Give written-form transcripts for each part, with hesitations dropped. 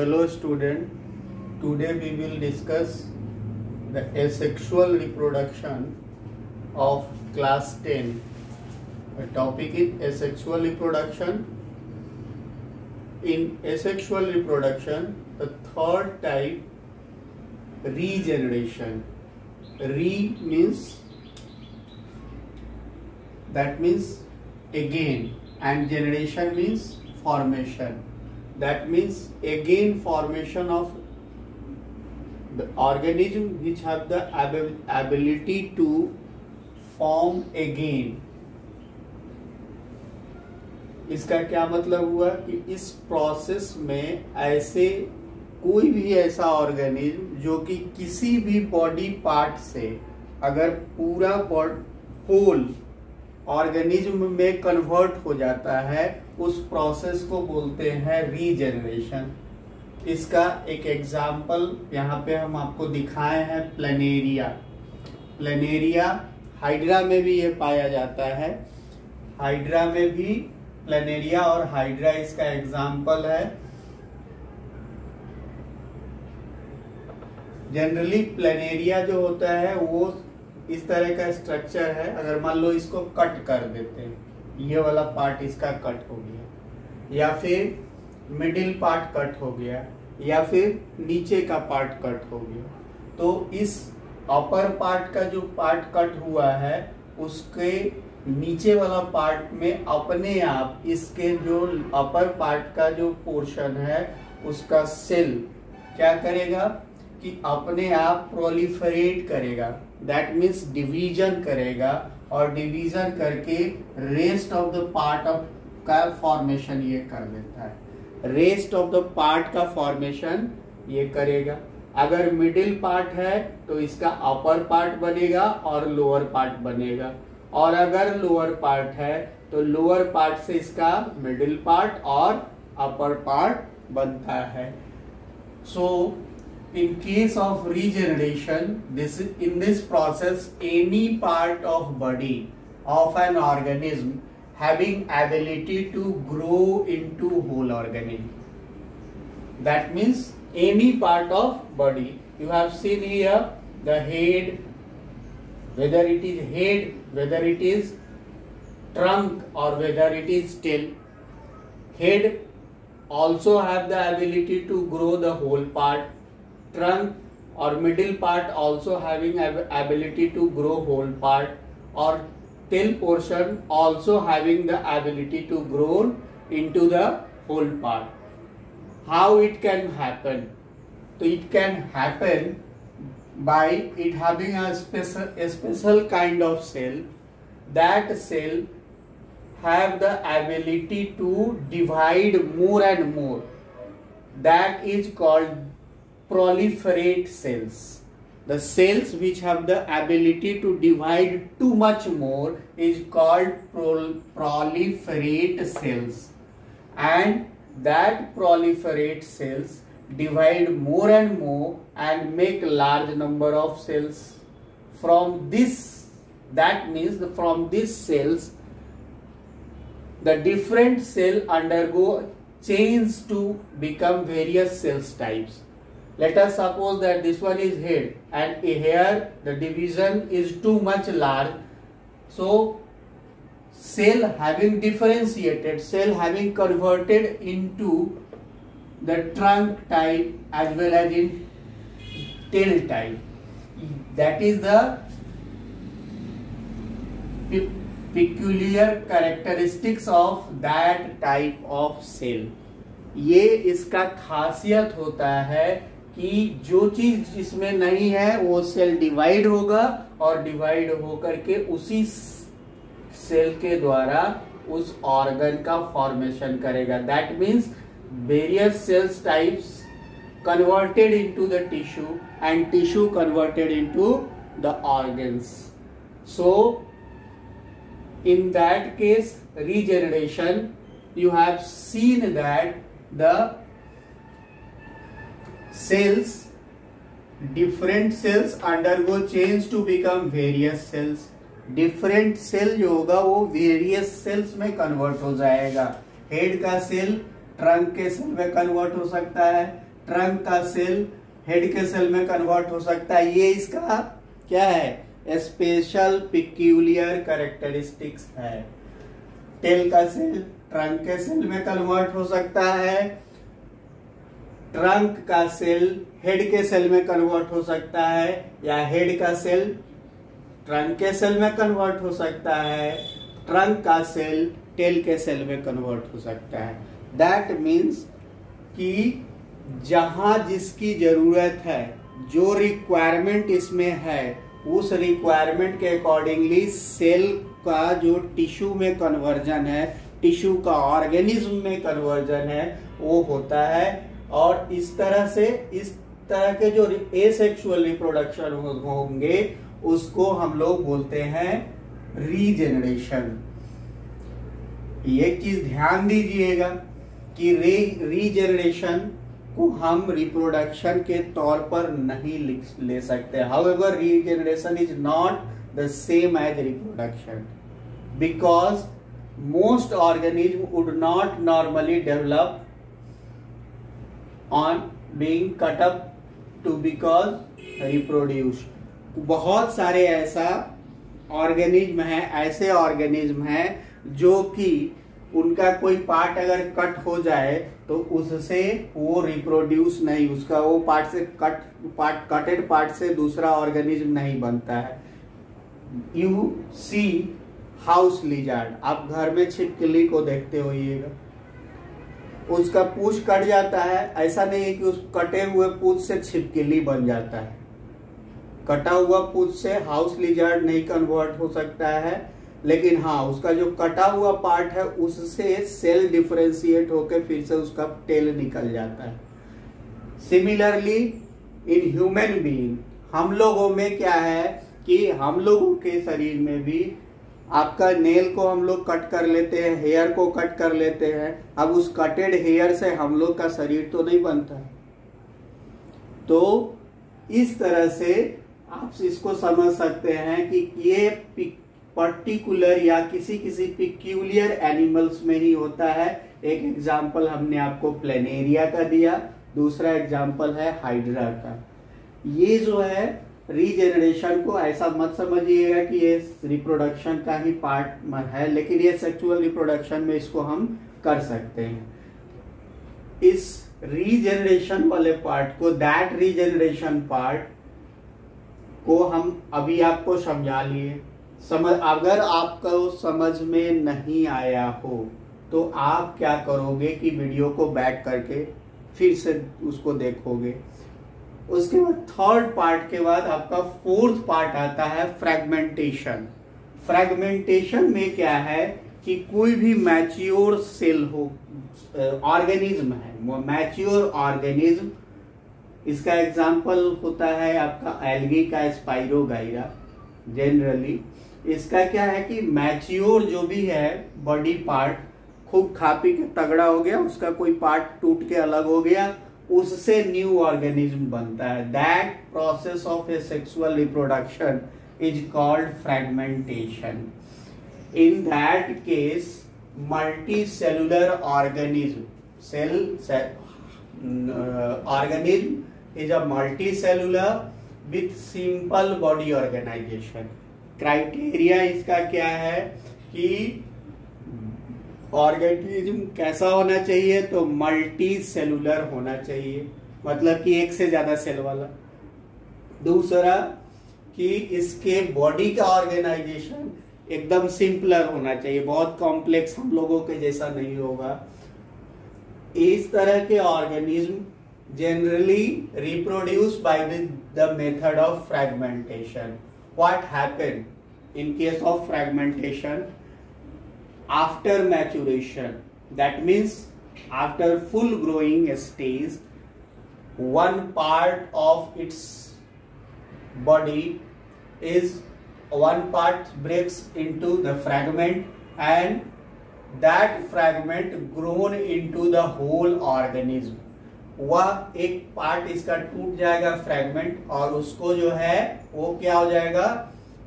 Hello student, today we will discuss the asexual reproduction of class 10. The topic is asexual reproduction. In asexual reproduction, the third type, regeneration. Re means, that means again, and generation means formation. That means again formation of the organism which have the ability to form again. इसका क्या मतलब हुआ कि इस process में ऐसे कोई भी ऐसा ऑर्गेनिज्म जो कि किसी भी बॉडी पार्ट से अगर पूरा होल ऑर्गेनिज्म में कन्वर्ट हो जाता है, उस प्रोसेस को बोलते हैं रीजेनरेशन। इसका एक एग्जाम्पल यहाँ पे हम आपको दिखाए हैं, प्लेनेरिया। प्लेनेरिया हाइड्रा में भी ये पाया जाता है, हाइड्रा में भी प्लेनेरिया और हाइड्रा इसका एग्जाम्पल है। जनरली प्लेनेरिया जो होता है वो इस तरह का स्ट्रक्चर है। अगर मान लो इसको कट कर देते हैं, ये वाला पार्ट इसका कट हो गया, या फिर मिडिल पार्ट कट हो गया, या फिर नीचे का पार्ट कट हो गया, तो इस अपर पार्ट का जो पार्ट कट हुआ है उसके नीचे वाला पार्ट में अपने आप इसके जो अपर पार्ट का जो पोर्शन है उसका सेल क्या करेगा कि अपने आप प्रोलिफरेट करेगा। दैट मीन्स डिवीजन करेगा, और डिवीजन करके rest of the part of का फॉर्मेशन ये कर देता है। रेस्ट ऑफ द पार्ट का फॉर्मेशन ये करेगा। अगर मिडिल पार्ट है तो इसका अपर पार्ट बनेगा और लोअर पार्ट बनेगा, और अगर लोअर पार्ट है तो लोअर पार्ट से इसका मिडिल पार्ट और अपर पार्ट बनता है। सो in case of regeneration, in this process any part of body of an organism having ability to grow into whole organism. That means any part of body. You have seen here the head, whether it is head, whether it is trunk, or whether it is tail. Head also have the ability to grow the whole part. Trunk or middle part also having ability to grow whole part, or tail portion also having the ability to grow into the whole part. How it can happen? So it can happen by it having a special kind of cell. That cell have the ability to divide more and more. That is called proliferate cells. The cells which have the ability to divide too much more is called proliferate cells, and that proliferate cells divide more and more and make large number of cells. From this, that means from these cells the different cell undergo change to become various cells types. Let us suppose that this one is head, and here the division is too much large. So cell having differentiated, cell having converted into the trunk type as well as in tail type. That is the peculiar characteristics of that type of cell. ये इसका खासियत होता है कि जो चीज जिसमें नहीं है वो सेल डिवाइड होगा, और डिवाइड होकर के उसी सेल के द्वारा उस ऑर्गन का फॉर्मेशन करेगा। That means various cells types converted into the tissue, and tissue converted into the organs. So in that case regeneration, you have seen that the cells, different cells undergo change to become various cells. Different cell जो होगा वो various cells में convert हो जाएगा। Head का cell trunk के cell में convert हो सकता है, ट्रंक का सेल हेड के सेल में कन्वर्ट हो सकता है। ये इसका क्या है, स्पेशल पिक्यूलियर कैरेक्टरिस्टिक्स है। टेल का सेल ट्रंक के सेल में कन्वर्ट हो सकता है, ट्रंक का सेल हेड के सेल में कन्वर्ट हो सकता है, या हेड का सेल ट्रंक के सेल में कन्वर्ट हो सकता है, ट्रंक का सेल टेल के सेल में कन्वर्ट हो सकता है। दैट मीन्स कि जहां जिसकी जरूरत है, जो रिक्वायरमेंट इसमें है, उस रिक्वायरमेंट के अकॉर्डिंगली सेल का जो टिश्यू में कन्वर्जन है, टिश्यू का ऑर्गेनिज्म में कन्वर्जन है, वो होता है। और इस तरह से इस तरह के जो एसेक्सुअल रिप्रोडक्शन होंगे उसको हम लोग बोलते हैं रीजेनरेशन। एक चीज ध्यान दीजिएगा कि रीजेनरेशन को हम रिप्रोडक्शन के तौर पर नहीं ले सकते। However regeneration is not the same as reproduction, because most organism would not normally develop on being cut up to because reproduce। बहुत सारे ऐसा ऑर्गेनिज्म है, ऐसे ऑर्गेनिज्म है जो कि उनका कोई पार्ट अगर कट हो जाए तो उससे वो रिप्रोड्यूस नहीं, उसका वो पार्ट से कटेड पार्ट से दूसरा ऑर्गेनिज्म नहीं बनता है। यू सी हाउस लिजार्ड, आप घर में छिपकली को देखते होइएगा, उसका पूंछ कट जाता है, ऐसा नहीं है कि उस कटे हुए पूंछ से छिपकली बन जाता है। कटा हुआ पूंछ से हाउस लिजार्ड नहीं कन्वर्ट हो सकता है, लेकिन हाँ उसका जो कटा हुआ पार्ट है उससे सेल डिफरेंशिएट होकर फिर से उसका टेल निकल जाता है। सिमिलरली इन ह्यूमन बीइंग, हम लोगों में क्या है कि हम लोगों के शरीर में भी आपका नेल को हम लोग कट कर लेते हैं, हेयर को कट कर लेते हैं। अब उस कटेड हेयर से हम लोग का शरीर तो नहीं बनता। तो इस तरह से आप इसको समझ सकते हैं कि ये पर्टिकुलर या किसी किसी पिक्यूलियर एनिमल्स में ही होता है। एक एग्जाम्पल हमने आपको प्लेनेरिया का दिया, दूसरा एग्जाम्पल है हाइड्रा का। ये जो है रीजेनरेशन को ऐसा मत समझिएगा कि ये रिप्रोडक्शन का ही पार्ट है, लेकिन ये सेक्सुअल रिप्रोडक्शन में इसको हम कर सकते हैं। इस रीजेनरेशन वाले पार्ट को, दैट रीजेनरेशन पार्ट को हम अभी आपको समझा लिए। अगर आपको समझ में नहीं आया हो तो आप क्या करोगे कि वीडियो को बैक करके फिर से उसको देखोगे। उसके बाद थर्ड पार्ट के बाद आपका फोर्थ पार्ट आता है फ्रेगमेंटेशन। फ्रेगमेंटेशन में क्या है कि कोई भी मैच्योर सेल हो, ऑर्गेनिज्म है, वो मैच्योर ऑर्गेनिज्म, इसका एग्जांपल होता है आपका एल्गी का स्पाइरोगाइरा। जनरली इसका क्या है कि मैच्योर जो भी है बॉडी पार्ट खूब खा पी के तगड़ा हो गया, उसका कोई पार्ट टूट के अलग हो गया, उससे न्यू ऑर्गेनिज्म बनता है। That process of A sexual reproduction is called fragmentation. In that case multi cellular organism, organism is a multicellular with simple body organization। Criteria इसका क्या है कि ऑर्गेनिज्म कैसा होना चाहिए, तो मल्टी सेलुलर होना चाहिए, मतलब कि एक से ज्यादा सेल वाला। दूसरा कि इसके बॉडी का ऑर्गेनाइजेशन एकदम सिंपलर होना चाहिए, बहुत कॉम्प्लेक्स हम लोगों के जैसा नहीं होगा। इस तरह के organism generally reproduce by the method of fragmentation। What happened in case of fragmentation? After maturation, that means after full growing stage, one part of its body one part breaks into the fragment, and that fragment grown into the whole organism। वह एक part इसका टूट जाएगा fragment, और उसको जो है वो क्या हो जाएगा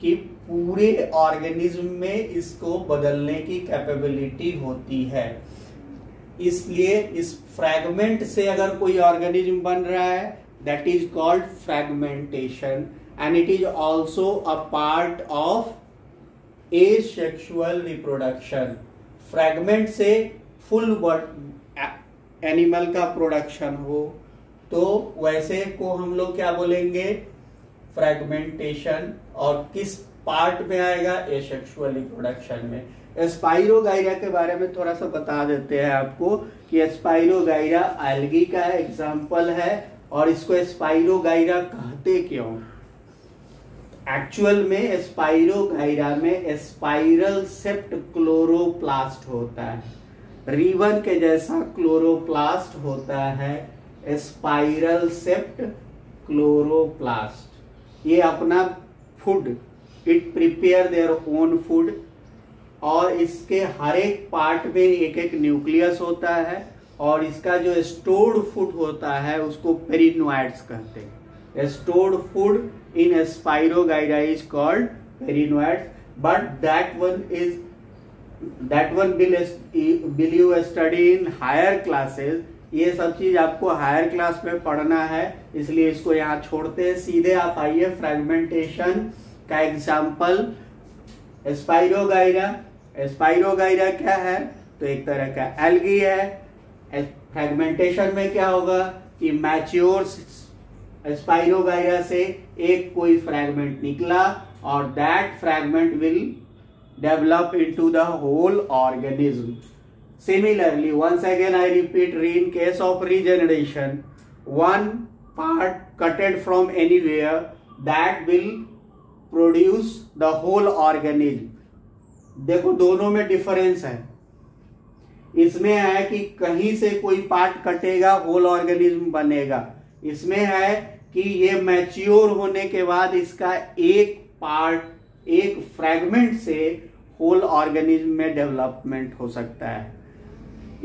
कि पूरे ऑर्गेनिज्म में इसको बदलने की कैपेबिलिटी होती है। इसलिए इस फ्रैगमेंट से अगर कोई ऑर्गेनिज्म बन रहा है that is called fragmentation and it is also a part of asexual reproduction. Fragment से फुल एनिमल का प्रोडक्शन हो तो वैसे को हम लोग क्या बोलेंगे, फ्रैगमेंटेशन। और किस पार्ट में आएगा, एसेक्सुअल रिप्रोडक्शन में। स्पाइरोगाइरा के बारे में थोड़ा सा बता देते हैं आपको कि स्पाइरोगाइरा एल्गी का एग्जाम्पल है और इसको स्पाइरोगाइरा कहते क्यों। एक्चुअल में स्पाइरोगाइरा में स्पाइरल सेप्ट क्लोरोप्लास्ट होता है, रिबन के जैसा क्लोरोप्लास्ट होता है स्पाइरल सेप्ट क्लोरोप्लास्ट। ये अपना food, it prepare their own food और इसके हर एक पार्ट में एक एक न्यूक्लियस होता है और इसका जो स्टोर्ड फूड होता है उसको पेरिनोइड्स कहते हैं। Stored food in Spirogyra is called perinoids, but that one will you study in higher classes। ये सब चीज आपको हायर क्लास में पढ़ना है, इसलिए इसको यहाँ छोड़ते हैं। सीधे आप आइए फ्रैगमेंटेशन का एग्जाम्पल स्पाइरोगाइरा। स्पाइरोगाइरा क्या है, तो एक तरह का एल्गी है। फ्रैगमेंटेशन में क्या होगा कि मैच्योर स्पाइरोगाइरा से एक कोई फ्रैगमेंट निकला और that fragment will develop into the whole organism. Similarly once again I repeat, in case of regeneration one part cutted from anywhere that will produce the whole organism। देखो दोनों में difference है। इसमें है कि कहीं से कोई पार्ट कटेगा होल ऑर्गेनिज्म बनेगा, इसमें है कि ये मैच्योर होने के बाद इसका एक पार्ट, एक फ्रैगमेंट से होल ऑर्गेनिज्म में डेवलपमेंट हो सकता है।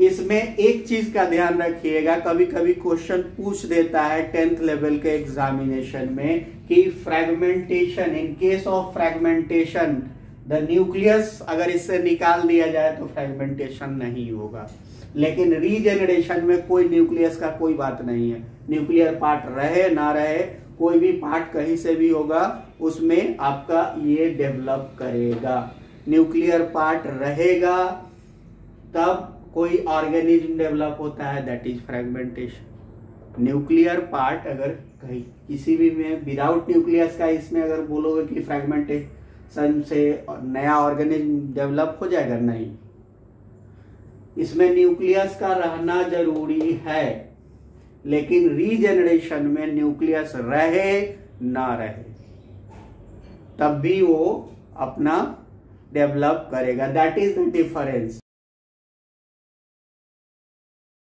इसमें एक चीज का ध्यान रखिएगा, कभी कभी क्वेश्चन पूछ देता है 10th लेवल के एग्जामिनेशन में कि fragmentation, in case of fragmentation the nucleus अगर इससे निकाल दिया जाए तो फ्रैगमेंटेशन नहीं होगा, लेकिन रीजेनरेशन में कोई न्यूक्लियस का कोई बात नहीं है। न्यूक्लियर पार्ट रहे ना रहे, कोई भी पार्ट कहीं से भी होगा उसमें आपका ये डेवलप करेगा। न्यूक्लियर पार्ट रहेगा तब कोई ऑर्गेनिज्म डेवलप होता है, that is fragmentation. Nuclear part अगर कहीं किसी भी में विदाउट न्यूक्लियस का इसमें अगर बोलोगे कि फ्रैगमेंटेशन से नया ऑर्गेनिज्म डेवलप हो जाएगा, नहीं, इसमें न्यूक्लियस का रहना जरूरी है, लेकिन रीजेनरेशन में न्यूक्लियस रहे ना रहे तब भी वो अपना डेवलप करेगा। That is the difference.